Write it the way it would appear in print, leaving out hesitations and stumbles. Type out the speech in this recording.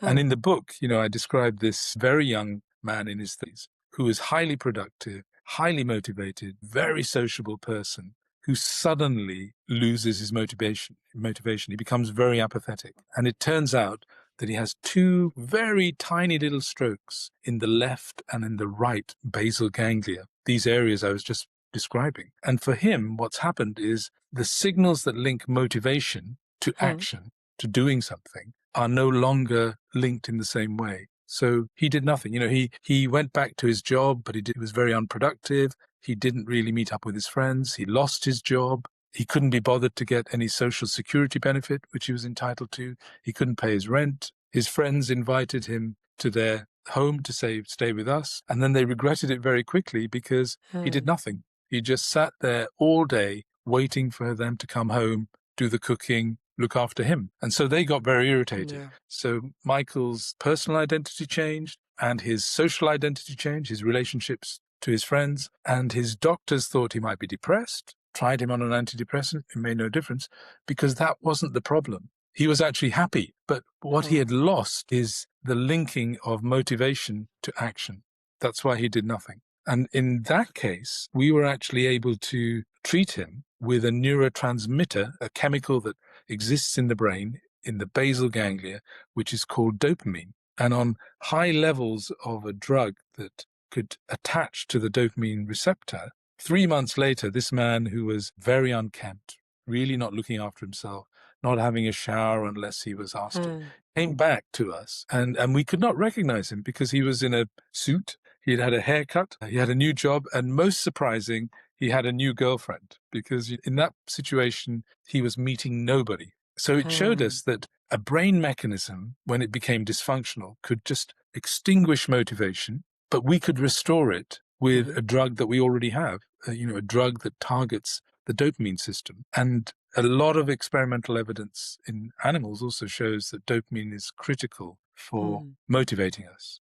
And Oh, in the book, I described this very young man in his 30s who was highly productive, highly motivated, very sociable person who suddenly loses his motivation. He becomes very apathetic. And it turns out that he has two very tiny little strokes in the left and in the right basal ganglia, these areas I was just describing. And for him, what's happened is the signals that link motivation to mm, action, to doing something, are no longer linked in the same way. So he did nothing. He went back to his job, but he was very unproductive. He didn't really meet up with his friends. He lost his job. He couldn't be bothered to get any social security benefit, which he was entitled to. He couldn't pay his rent. His friends invited him to their home to say, stay with us. And then they regretted it very quickly because he did mm, nothing. He just sat there all day waiting for them to come home, do the cooking, look after him. And so they got very irritated. yeah. So Michael's personal identity changed and his social identity changed, his relationships to his friends, and his doctors thought he might be depressed, tried him on an antidepressant. It made no difference because that wasn't the problem. He was actually happy, but what he Oh, had lost is the linking of motivation to action. That's why he did nothing. And in that case, we were actually able to treat him with a neurotransmitter, a chemical that exists in the brain, in the basal ganglia, which is called dopamine. And on high levels of a drug that could attach to the dopamine receptor, 3 months later, this man who was very unkempt, really not looking after himself, not having a shower unless he was asked to, mm, came back to us. And we could not recognize him because he was in a suit. He had had a haircut. He had a new job. And most surprising, he had a new girlfriend because in that situation, he was meeting nobody. So it showed mm, us that a brain mechanism, when it became dysfunctional, could just extinguish motivation, but we could restore it with mhm. a drug that we already have, a drug that targets the dopamine system. And a lot of experimental evidence in animals also shows that dopamine is critical for Mm. motivating us.